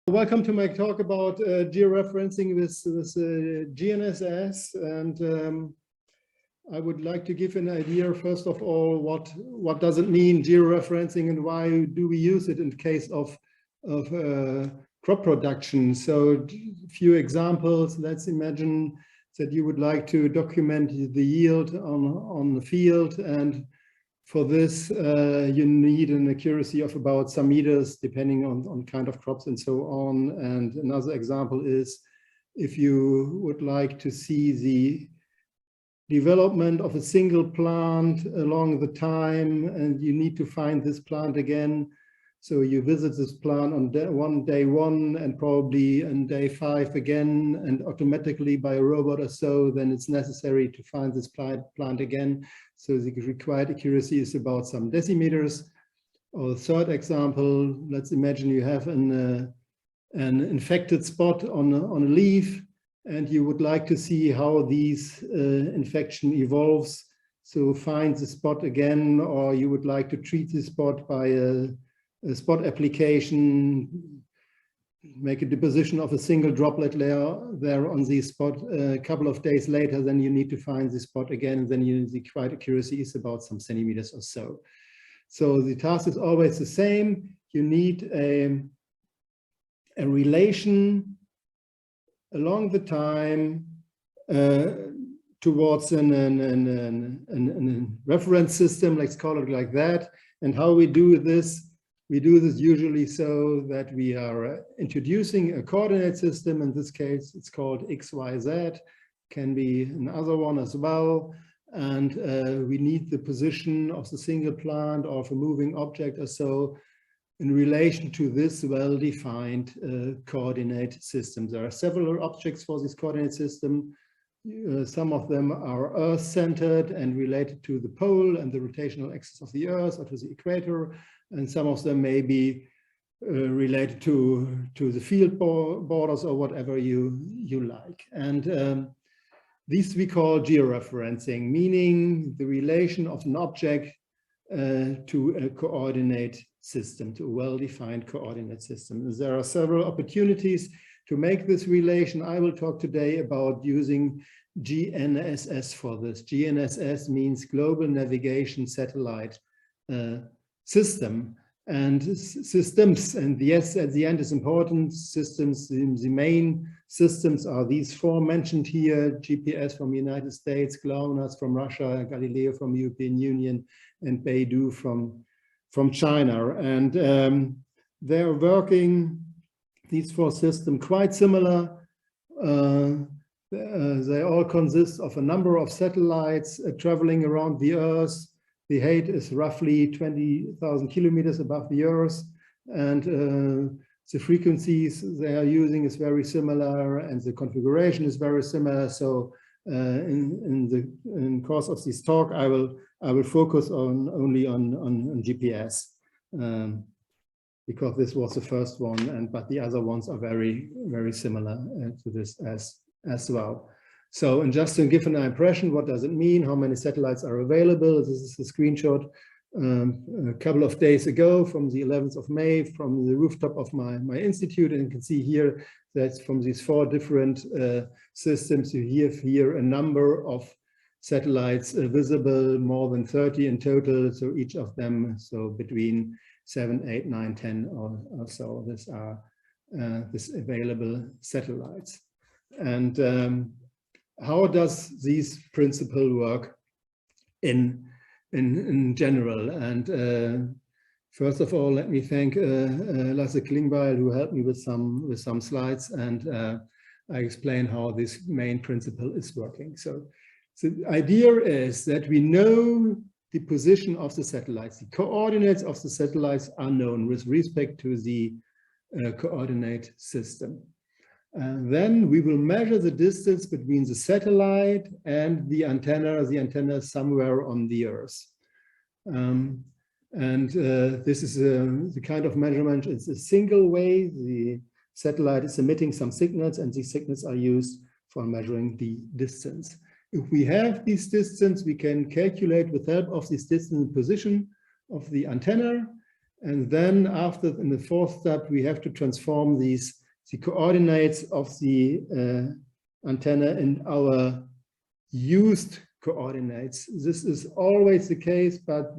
Welcome to my talk about georeferencing with GNSS, and I would like to give an idea first of all what does it mean georeferencing and why do we use it in case of crop production. So a few examples. Let's imagine that you would like to document the yield on the field, and for this, you need an accuracy of about some meters, depending on kind of crops and so on. And another example is if you would like to see the development of a single plant along the time, and you need to find this plant again. So you visit this plant on day one and probably on day 5 again, and automatically by a robot or so, then it's necessary to find this plant again. So the required accuracy is about some decimeters. Or the third example, let's imagine you have an infected spot on a leaf, and you would like to see how these infection evolves. So find the spot again, or you would like to treat the spot by a spot application, make a deposition of a single droplet layer there on the spot. A couple of days later, then you need to find the spot again, and then the required accuracy is about some centimeters or so. So the task is always the same. You need a relation along the time towards a reference system, let's call it like that. And how we do this? We do this usually so that we are introducing a coordinate system. In this case, it's called XYZ, can be another one as well. And we need the position of the single plant or of a moving object or so in relation to this well-defined coordinate system. There are several objects for this coordinate system. Some of them are Earth-centered and related to the pole and the rotational axis of the Earth or to the equator. And some of them may be related to the field borders or whatever you like. And these we call georeferencing, meaning the relation of an object to a coordinate system, to a well-defined coordinate system. There are several opportunities to make this relation. I will talk today about using GNSS for this. GNSS means Global Navigation Satellite System, and systems, and the S at the end is important. Systems, the main systems are these 4 mentioned here: GPS from the United States, GLONASS from Russia, Galileo from the European Union, and Beidou from China. And they're working, these 4 systems, quite similar. They all consist of a number of satellites traveling around the Earth. The height is roughly 20,000 kilometers above the Earth, and the frequencies they are using is very similar, and the configuration is very similar. So in course of this talk, I will focus only on GPS because this was the first one, but the other ones are very similar to this as well. So, and just to give an impression, what does it mean? How many satellites are available? This is a screenshot a couple of days ago from the 11th of May from the rooftop of my institute. And you can see here that from these 4 different systems, you have here a number of satellites visible, more than 30 in total. So each of them, so between 7, 8, 9, 10 or so. These are this available satellites. And how does this principle work in general? And first of all, let me thank Lasse Klingbeil, who helped me with some slides, and I explain how this main principle is working. So the idea is that we know the position of the satellites. The coordinates of the satellites are known with respect to the coordinate system. And then we will measure the distance between the satellite and the antenna. The antenna is somewhere on the Earth. This is the kind of measurement. It's a single way. The satellite is emitting some signals, and these signals are used for measuring the distance. If we have this distance, we can calculate with help of this distance position of the antenna. And then after, in the fourth step, we have to transform the coordinates of the antenna in our used coordinates. This is always the case, but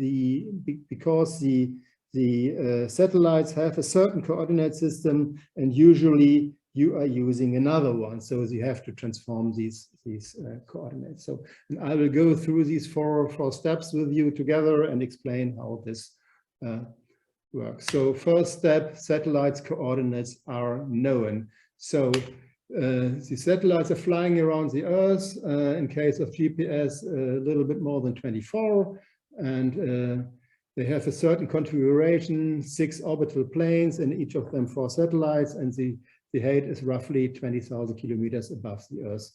because the satellites have a certain coordinate system, and usually you are using another one, so you have to transform these coordinates. So, and I will go through these four steps with you together and explain how this works. So first step, satellites' coordinates are known. So the satellites are flying around the Earth, in case of GPS, a little bit more than 24, and they have a certain configuration, 6 orbital planes, and each of them 4 satellites, and the height is roughly 20,000 kilometers above the Earth's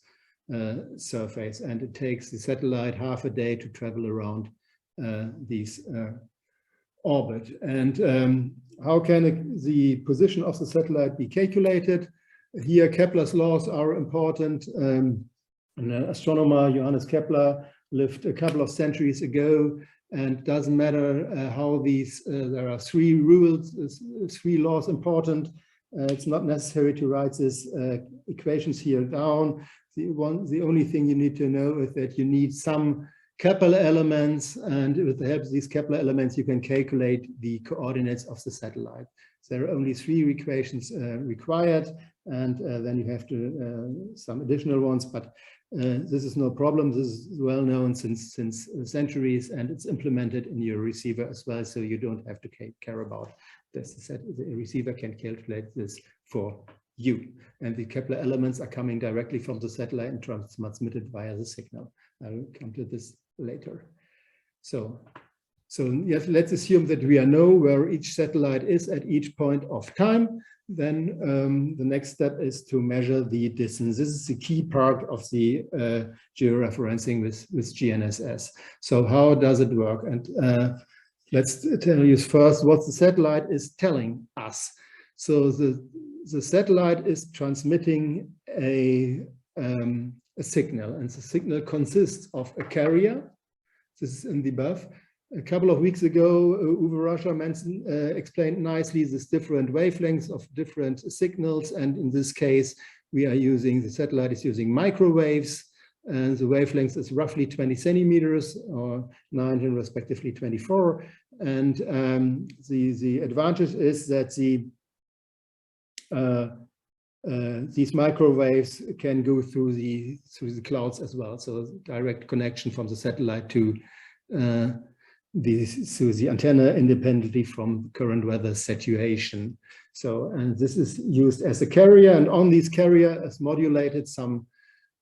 surface, and it takes the satellite half a day to travel around these orbit. And how can the position of the satellite be calculated? Here, Kepler's laws are important. An astronomer, Johannes Kepler, lived a couple of centuries ago, and doesn't matter how these, there are 3 rules, 3 laws important. It's not necessary to write these equations here down. The only thing you need to know is that you need some Kepler elements, and with the help of these Kepler elements, you can calculate the coordinates of the satellite. So there are only 3 equations required, and then you have to some additional ones, but this is no problem. This is well known since centuries, and it's implemented in your receiver as well, so you don't have to care about this. The receiver can calculate this for you, and the Kepler elements are coming directly from the satellite and transmitted via the signal. I will come to this later. So yes, let's assume that we know where each satellite is at each point of time. Then the next step is to measure the distance. This is the key part of the georeferencing with GNSS. So how does it work? And let's tell you first what the satellite is telling us. So the satellite is transmitting a signal, and the signal consists of a carrier. This is in the above. A couple of weeks ago, Uwe Rascher explained nicely this different wavelengths of different signals, and in this case, the satellite is using microwaves, and the wavelength is roughly 20 centimeters, or 19 respectively 24. And the advantage is that these microwaves can go through the clouds as well, so direct connection from the satellite to the antenna independently from current weather situation. So, and this is used as a carrier, and on this carrier is modulated some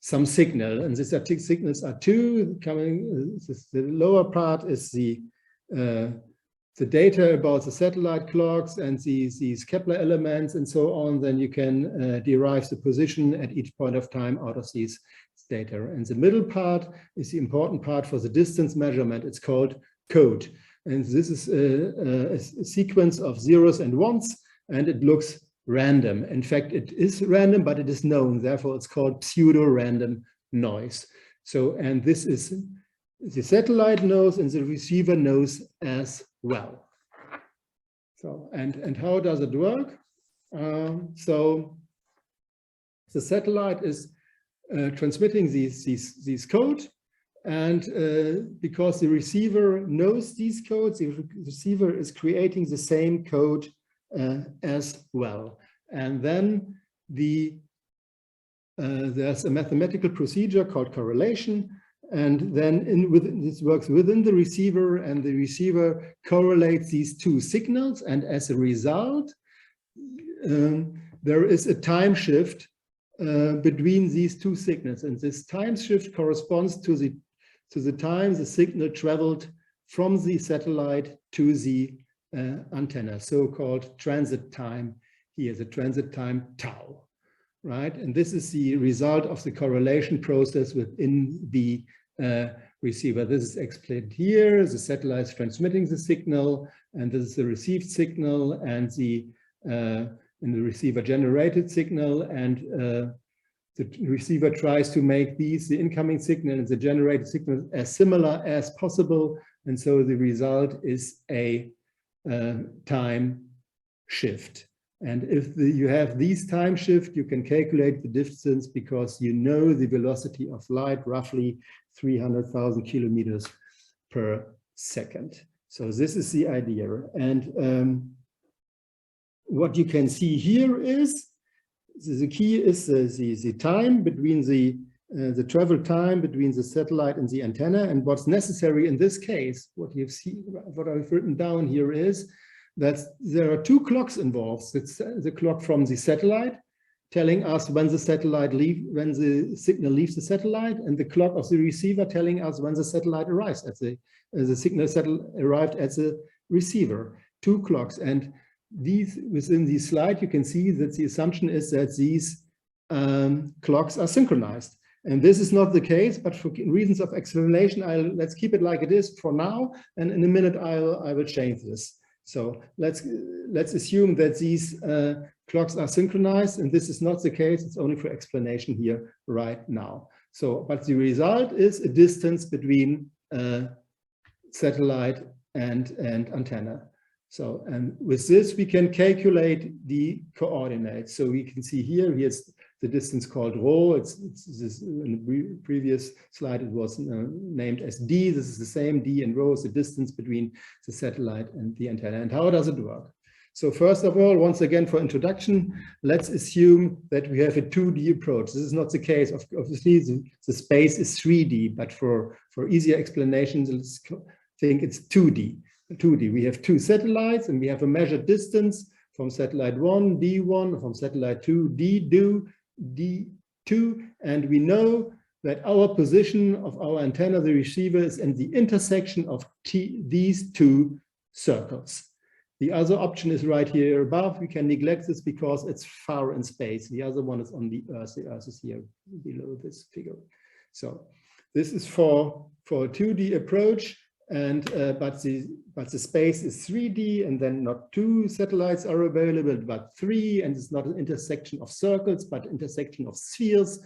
signal, and these signals are 2 coming. The lower part is the data about the satellite clocks and these Kepler elements and so on. Then you can derive the position at each point of time out of these data. And the middle part is the important part for the distance measurement. It's called code. And this is a sequence of zeros and ones, and it looks random. In fact, it is random, but it is known. Therefore, it's called pseudo-random noise. So, and this is the satellite knows, and the receiver knows as well. So, and how does it work? So the satellite is transmitting these code, and because the receiver knows these codes, the receiver is creating the same code as well. And then there's a mathematical procedure called correlation, and then this works within the receiver, and the receiver correlates these 2 signals, and as a result, there is a time shift between these 2 signals, and this time shift corresponds to the time the signal traveled from the satellite to the antenna, so-called transit time. Here, the transit time tau, right? And this is the result of the correlation process within the receiver. This is explained here. The satellite is transmitting the signal, and this is the received signal, and the receiver generated signal, and the receiver tries to make the incoming signal and the generated signal as similar as possible, and so the result is a time shift. And if you have these time shift, you can calculate the distance because you know the velocity of light, roughly 300,000 kilometers per second. So this is the idea. And what you can see here is, the key is the time between the travel time between the satellite and the antenna. And what's necessary in this case, what I've written down here is that there are two clocks involved. It's the clock from the satellite telling us when the signal leaves the satellite, and the clock of the receiver telling us when the satellite arrives at the signal arrived at the receiver. Two clocks. And within this slide, you can see that the assumption is that these clocks are synchronized. And this is not the case, but for reasons of explanation, let's keep it like it is for now. And in a minute, I will change this. So let's assume that these clocks are synchronized, and this is not the case. It's only for explanation here right now. So, but the result is a distance between satellite and antenna. So, and with this, we can calculate the coordinates. So we can see here's the distance called rho. It's this, in the previous slide, it was named as d. This is the same, d and rho is the distance between the satellite and the antenna. And how does it work? So first of all, once again, for introduction, let's assume that we have a 2D approach. This is not the case. Obviously, the space is 3D, but for easier explanations, let's think it's 2D. We have two satellites, and we have a measured distance from satellite 1, D1, from satellite 2, D2, and we know that our position of our antenna, the receiver, is in the intersection of these two circles. The other option is right here above. We can neglect this because it's far in space. The other one is on the Earth. The Earth is here below this figure. So this is for a 2D approach. And but the space is 3D, and then not two satellites are available, but three, and it's not an intersection of circles, but intersection of spheres.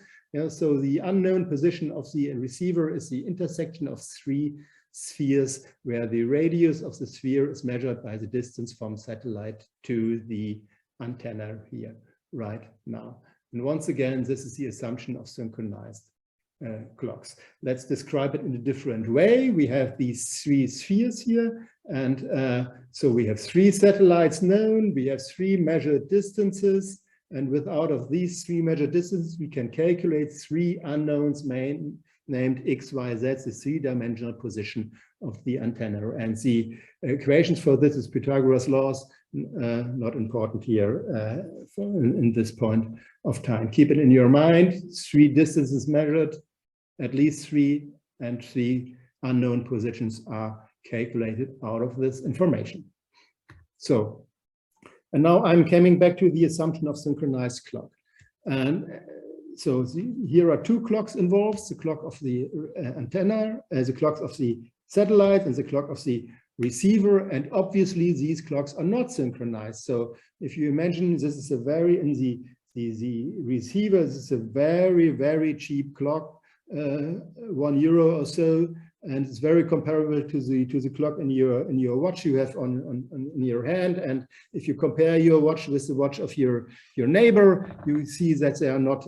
So the unknown position of the receiver is the intersection of three spheres, where the radius of the sphere is measured by the distance from satellite to the antenna here right now. And once again, this is the assumption of synchronized clocks. Let's describe it in a different way. We have these three spheres here, and so we have three satellites known, we have three measured distances, and out of these three measured distances, we can calculate three unknowns named x, y, z, the three-dimensional position of the antenna. And the equations for this is Pythagoras' laws, not important here in this point of time. Keep it in your mind, three distances measured, at least three, and three unknown positions are calculated out of this information. So, and now I'm coming back to the assumption of synchronized clock. And so here are two clocks involved, the clock of the antenna, the clock of the satellite, and the clock of the receiver. And obviously these clocks are not synchronized. So if you imagine this is a very, in the receiver, this is a very, very cheap clock, €1 or so, and it's very comparable to the clock in your watch you have in your hand. And if you compare your watch with the watch of your neighbor, you see that they are not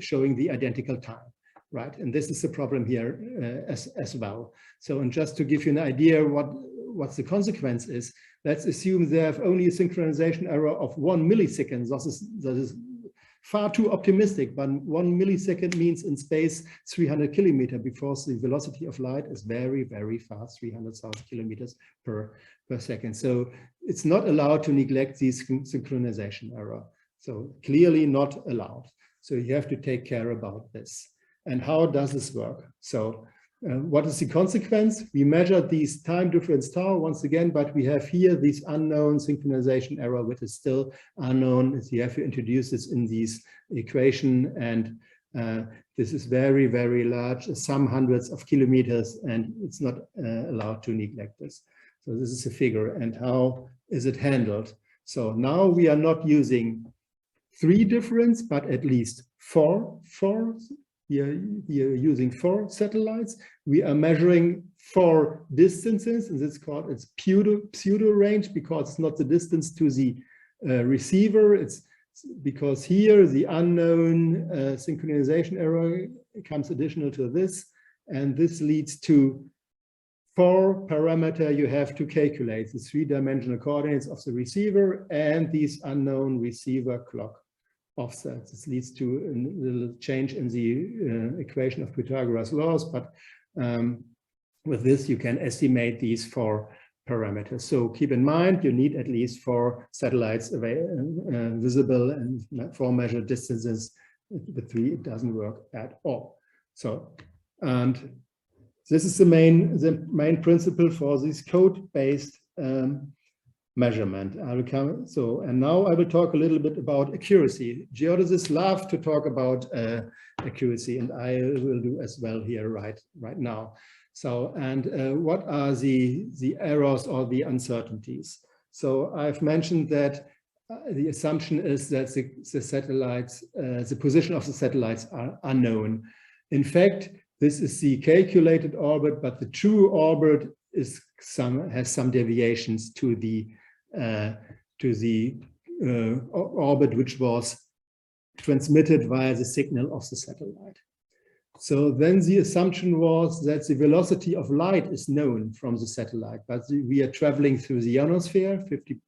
showing the identical time, right? And this is the problem here as well. So, and just to give you an idea what the consequence is, let's assume they have only a synchronization error of 1 millisecond. That is far too optimistic, but 1 millisecond means in space 300 kilometers, because the velocity of light is very, very fast, 300,000 kilometers per second. So it's not allowed to neglect this synchronization error. So clearly not allowed. So you have to take care about this. And how does this work? So what is the consequence? We measured these time difference tau once again, but we have here this unknown synchronization error, which is still unknown. You have to introduce this in this equation, and this is very, very large, some hundreds of kilometers, and it's not allowed to neglect this. So this is a figure, and how is it handled? So now we are not using 3 difference, but at least four we are using 4 satellites. We are measuring 4 distances, and it's called pseudo range, because it's not the distance to the receiver. It's because here the unknown synchronization error comes additional to this, and this leads to 4 parameters you have to calculate: the 3-dimensional coordinates of the receiver and these unknown receiver clock offsets. This leads to a little change in the equation of Pythagoras laws, but with this you can estimate these 4 parameters. So keep in mind, you need at least 4 satellites visible and 4 measured distances. With 3, it doesn't work at all. So, and this is the main principle for this code-based measurement. I will come. So, and now I will talk a little bit about accuracy. Geodesists love to talk about accuracy, and I will do as well here right now. So, and what are the errors or the uncertainties? So I've mentioned that the assumption is that the satellites, the position of the satellites are unknown. In fact, this is the calculated orbit, but the true orbit has some deviations to the orbit which was transmitted via the signal of the satellite. So then the assumption was that the velocity of light is known from the satellite, but we are traveling through the ionosphere, 50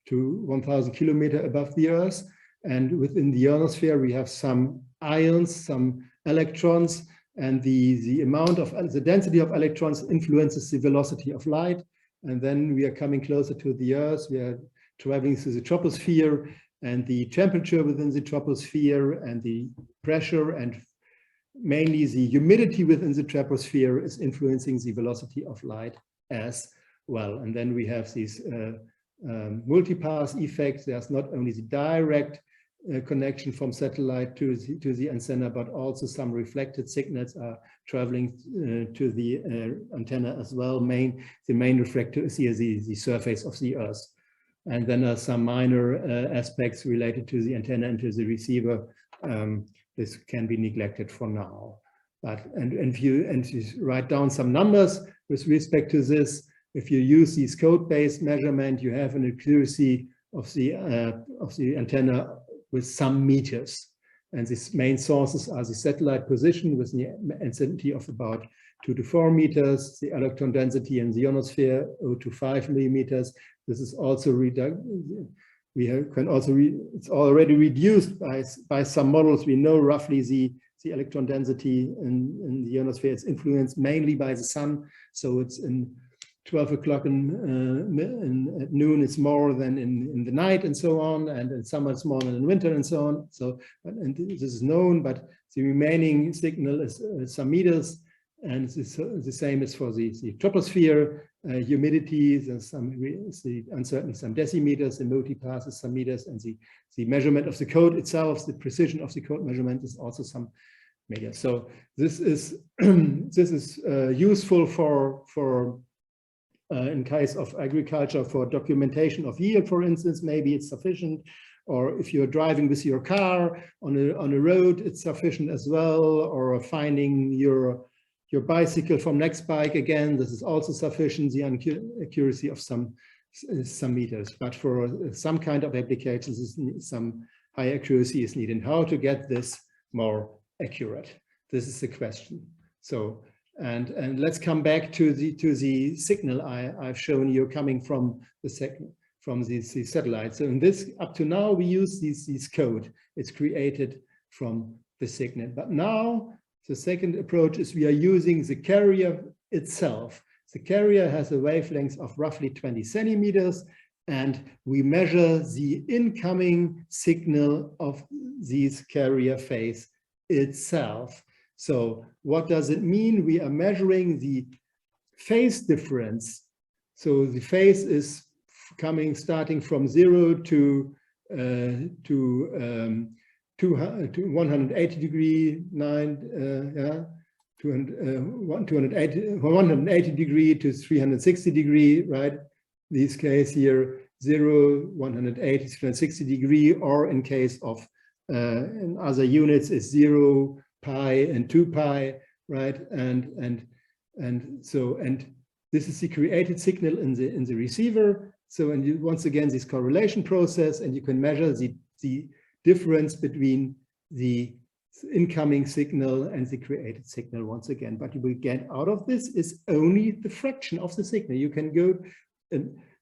to 1,000 kilometers above the Earth, and within the ionosphere we have some ions, some electrons, and the amount of the density of electrons influences the velocity of light. And then we are coming closer to the Earth. We are traveling through the troposphere, and the temperature within the troposphere and the pressure and mainly the humidity within the troposphere is influencing the velocity of light as well. And then we have these multipass effects. There's not only the direct connection from satellite to the antenna, but also some reflected signals are traveling to the antenna as well. The main reflector is here the surface of the Earth. And then there are some minor aspects related to the antenna and to the receiver. This can be neglected for now. But and you write down some numbers with respect to this. If you use these code-based measurement, you have an accuracy of the antenna with some meters. And these main sources are the satellite position with the uncertainty of about 2 to 4 meters, the electron density in the ionosphere 0 to 5 millimeters. This is also it's already reduced by some models. We know roughly the electron density in the ionosphere is influenced mainly by the sun. So it's in 12 o'clock at noon, it's more than in the night and so on. And in summer, it's more than in winter and so on. So, and this is known, but the remaining signal is some meters. And the same is for the troposphere. Humidity, there's the uncertainty, some decimeters, the multipass is some meters, and the measurement of the code itself, the precision of the code measurement is also some meters. So this is useful for in case of agriculture, for documentation of yield, for instance. Maybe it's sufficient, or if you're driving with your car on a road, it's sufficient as well, or finding your bicycle from next bike again, this is also sufficient, the accuracy of some meters. But for some kind of applications, some high accuracy is needed. How to get this more accurate? This is the question. So, and let's come back to the signal I've shown you coming from the satellite. So in this, up to now, we use this code. It's created from the signal. But now, the second approach is we are using the carrier itself. The carrier has a wavelength of roughly 20 centimeters, and we measure the incoming signal of this carrier phase itself. So what does it mean? We are measuring the phase difference. So the phase is starting from 0 to 180 degree, 180 degree to 360 degree, right? This case here, 0, 180, 360 degree, or in case of in other units is 0 pi and 2 pi, right? And this is the created signal in the receiver. So, and you, once again, this correlation process, and you can measure the difference between the incoming signal and the created signal once again. But you will get out of this is only the fraction of the signal. You can go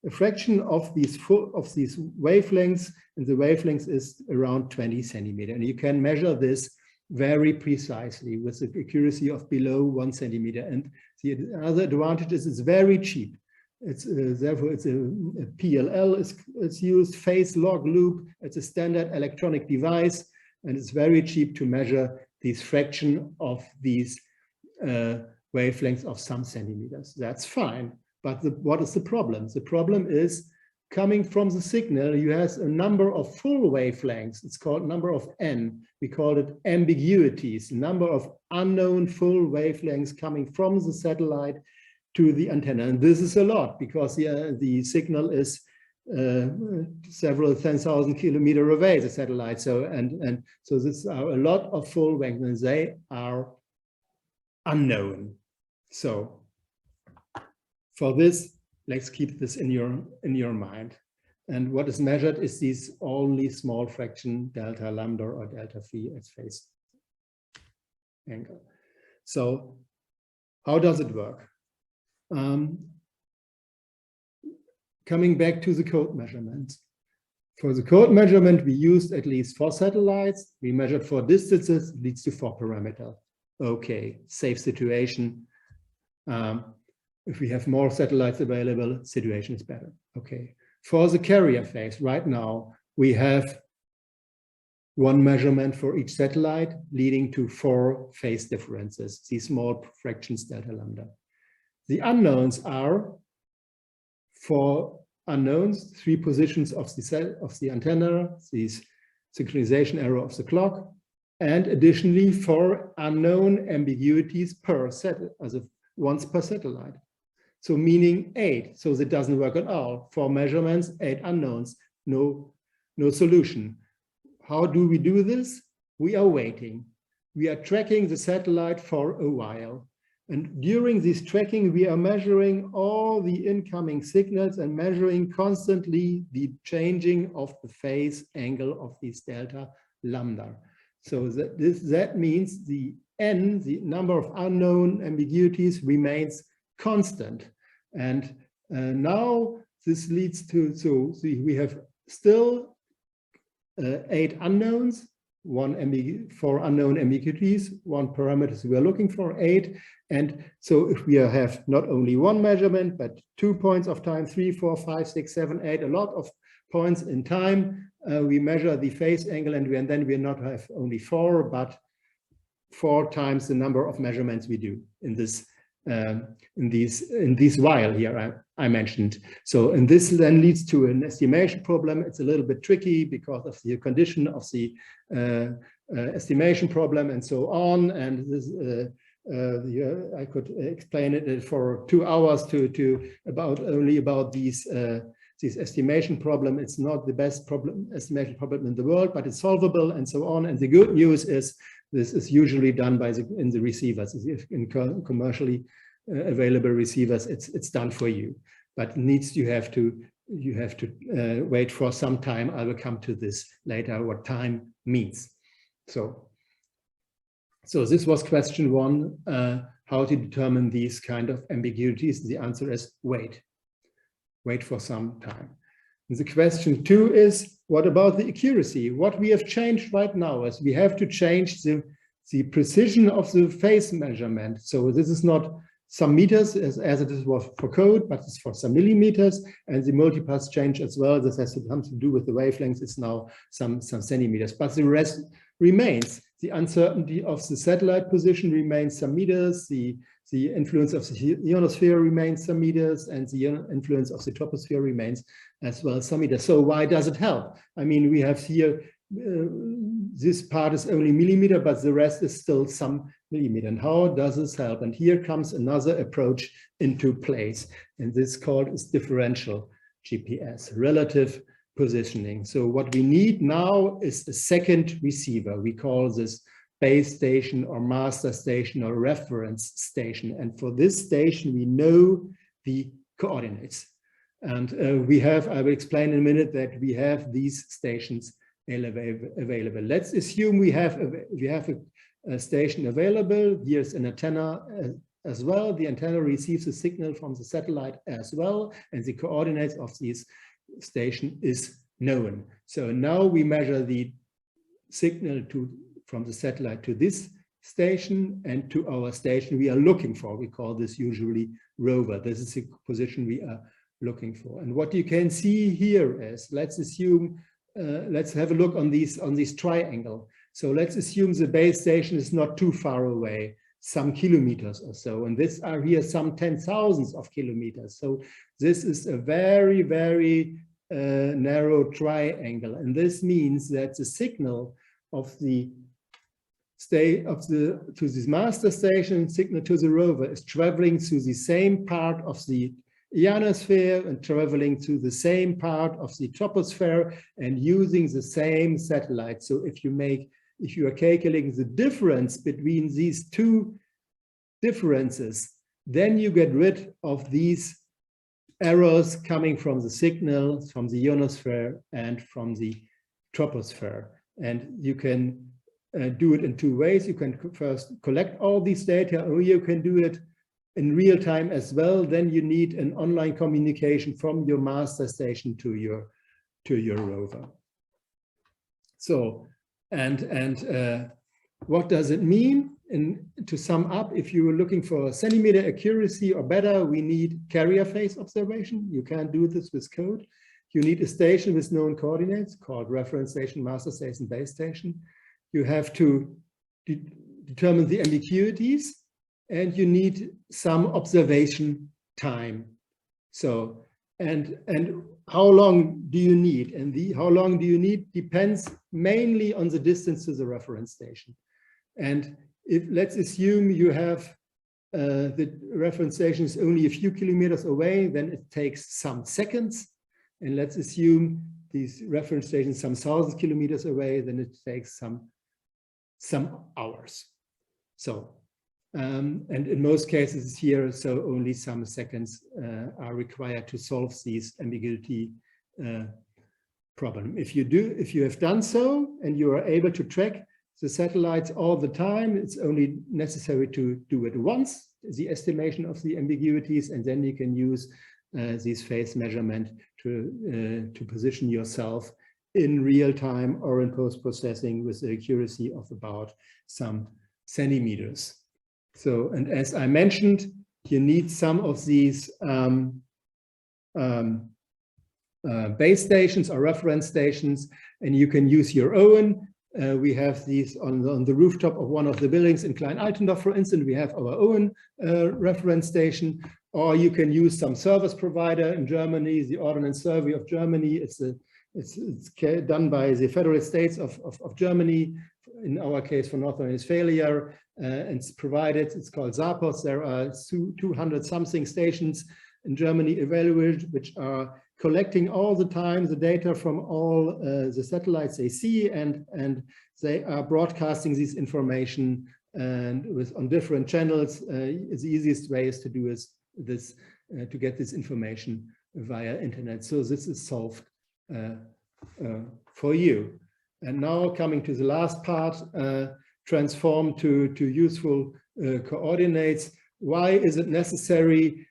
a fraction of these wavelengths, and the wavelength is around 20 centimeter. And you can measure this very precisely with the accuracy of below 1 centimeter. And the other advantage is it's very cheap. It's therefore it's a PLL is used, phase log loop. It's a standard electronic device, and it's very cheap to measure this fraction of these wavelengths of some centimeters. That's fine. But what is the problem? The problem is coming from the signal, you have a number of full wavelengths. It's called number of N. We call it ambiguities, number of unknown full wavelengths coming from the satellite to the antenna. And this is a lot because the signal is several 10,000 kilometers away, the satellite. So so this are a lot of full wavelengths. They are unknown. So for this, let's keep this in your mind. And what is measured is this only small fraction delta lambda or delta phi as phase angle. So how does it work? Coming back to the code measurements. For the code measurement, we used at least 4 satellites. We measured 4 distances, leads to 4 parameters. Okay, safe situation. If we have more satellites available, situation is better. Okay. For the carrier phase, right now, we have 1 measurement for each satellite, leading to 4 phase differences, these small fractions delta lambda. The unknowns are, for unknowns, 3 positions of the antenna, this synchronization error of the clock, and additionally 4 unknown ambiguities per once per satellite. So meaning 8. So that doesn't work at all. 4 measurements, 8 unknowns, no solution. How do we do this? We are waiting. We are tracking the satellite for a while. And during this tracking, we are measuring all the incoming signals and measuring constantly the changing of the phase angle of this delta lambda. So that means the N, the number of unknown ambiguities, remains constant. And now this leads to, so we have still 8 unknowns, 4 unknown ambiguities, 1 parameter we are looking for, 8. And so if we have not only 1 measurement, but 2 points of time, 3, 4, 5, 6, 7, 8, a lot of points in time, we measure the phase angle, and then we not have only 4, but 4 times the number of measurements we do in this while here I mentioned. So, and this then leads to an estimation problem. It's a little bit tricky because of the condition of the estimation problem and so on. And this, I could explain it for 2 hours only about this estimation problem. It's not the best estimation problem in the world, but it's solvable and so on. And the good news is this is usually done in the receivers. In commercially available receivers, it's done for you. But you have to wait for some time. I will come to this later, what time means. So this was question 1, how to determine these kind of ambiguities. The answer is wait for some time. And the question 2 is, what about the accuracy? What we have changed right now is we have to change the precision of the phase measurement. So this is not some meters as it was for code, but it's for some millimeters, and the multipass change as well. This has something to do with the wavelengths. It's now some centimeters, but the rest remains. The uncertainty of the satellite position remains some meters. The influence of the ionosphere remains some meters, and the influence of the troposphere remains as well some meters. So why does it help? I mean, we have here, this part is only millimeter, but the rest is still some millimeter. And how does this help? And here comes another approach into place, and this is differential GPS, relative positioning. So what we need now is a second receiver. We call this base station or master station or reference station. And for this station, we know the coordinates. And we have, I will explain in a minute, that we have these stations available. Let's assume we have a station available. Here's an antenna as well. The antenna receives a signal from the satellite as well, and the coordinates of this station is known. So now we measure the signal from the satellite to this station and to our station we are looking for. We call this usually rover. This is the position we are looking for. And what you can see here is, let's assume, let's have a look on this triangle. So let's assume the base station is not too far away, some kilometers or so. And this are here some 10,000s of kilometers. So this is a very, very narrow triangle. And this means that the signal of the to this master station, signal to the rover is traveling through the same part of the ionosphere and traveling to the same part of the troposphere and using the same satellite. So if you are calculating the difference between these two differences, then you get rid of these errors coming from the signal, from the ionosphere and from the troposphere. And you can do it in two ways. You can first collect all these data, or you can do it in real time as well. Then you need an online communication from your master station to your rover. So, and what does it mean? And to sum up, if you were looking for centimeter accuracy or better, we need carrier phase observation. You can't do this with code. You need a station with known coordinates called reference station, master station, base station. You have to determine the ambiguities, and you need some observation time. So, and how long do you need? And how long do you need depends mainly on the distance to the reference station. And let's assume you have the reference station is only a few kilometers away, then it takes some seconds. And let's assume these reference stations some 1,000 kilometers away, then it takes some hours. So, and in most cases here, so only some seconds are required to solve these ambiguity problem. If you have done so and you are able to track the satellites all the time, it's only necessary to do it once, the estimation of the ambiguities, and then you can use this phase measurement to position yourself in real time or in post-processing with an accuracy of about some centimeters. So, and as I mentioned, you need some of these base stations or reference stations, and you can use your own. We have these on the rooftop of one of the buildings in Klein-Altendorf, for instance. We have our own reference station, or you can use some service provider in Germany, the Ordnance Survey of Germany. It's done by the federal states of Germany, in our case for North Rhine-Westphalia, and it's provided, it's called ZAPOS. There are 200 something stations in Germany available, which are collecting all the time the data from all the satellites they see, and they are broadcasting this information and on different channels. The easiest way is to do this to get this information via internet. So this is solved for you. And now coming to the last part, transform to useful coordinates. Why is it necessary?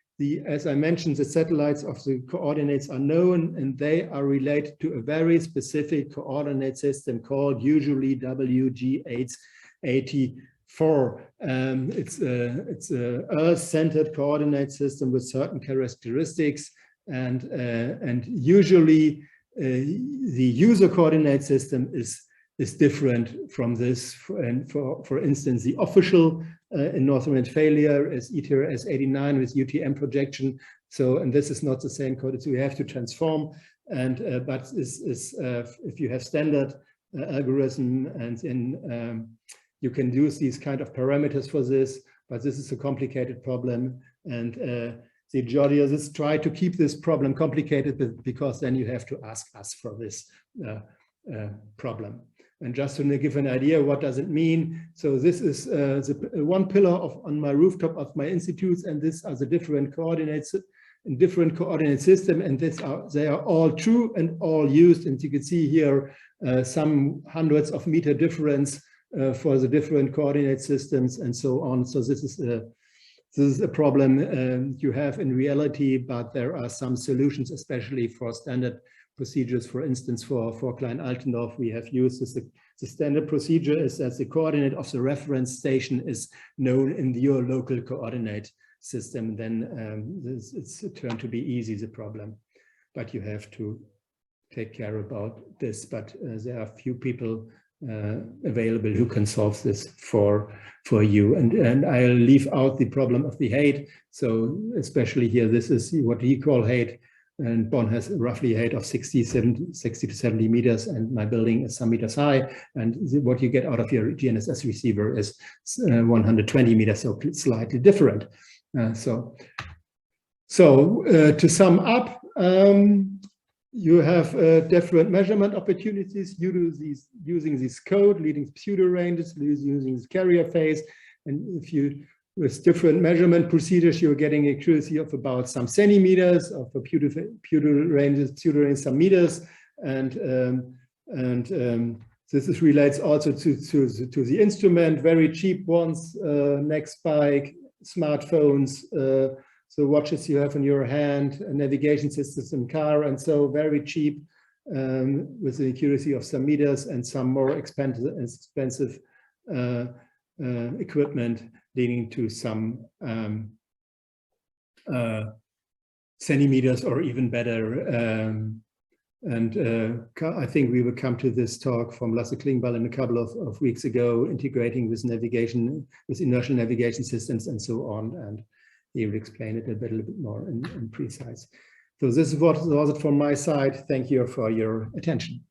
As I mentioned, the satellites of the coordinates are known, and they are related to a very specific coordinate system called usually WG884. It's a Earth-centered coordinate system with certain characteristics, and usually the user coordinate system is different from this. And for instance, the official in North Rhine-Westphalia is ETRS-89 with UTM projection. So, and this is not the same code, so we have to transform. And but if you have standard algorithm, and you can use these kind of parameters for this, but this is a complicated problem. And the geologists try to keep this problem complicated, because then you have to ask us for this problem. And just to give an idea, what does it mean? So this is the one pillar on my rooftop of my institutes, and these are the different coordinates in different coordinate system, and they are all true and all used. And you can see here some hundreds of meter difference for the different coordinate systems and so on. So this is a problem you have in reality, but there are some solutions, especially for standard procedures. For instance, for Klein-Altendorf, we have used this. The standard procedure is that the coordinate of the reference station is known in your local coordinate system. Then it's turned to be easy, the problem. But you have to take care about this. But there are few people available who can solve this for you. And I'll leave out the problem of the height. So especially here, this is what we call height. And Bonn has roughly a height of 60 to 70 meters, and my building is some meters high. And what you get out of your GNSS receiver is 120 meters, so slightly different. So to sum up, you have different measurement opportunities using this code, leading pseudo ranges, using this carrier phase. And if you with different measurement procedures, you're getting accuracy of about some centimeters, of a pseudo ranges some meters, and this relates also to the instrument, very cheap ones, neck spike, smartphones, so watches you have in your hand, navigation systems in car, and so very cheap with an accuracy of some meters, and some more expensive equipment leading to some centimeters or even better. I think we will come to this talk from Lasse Klingbeil in a couple of weeks ago, integrating with navigation, with inertial navigation systems and so on. And he will explain it a little bit more and precise. So this is what was it from my side. Thank you for your attention.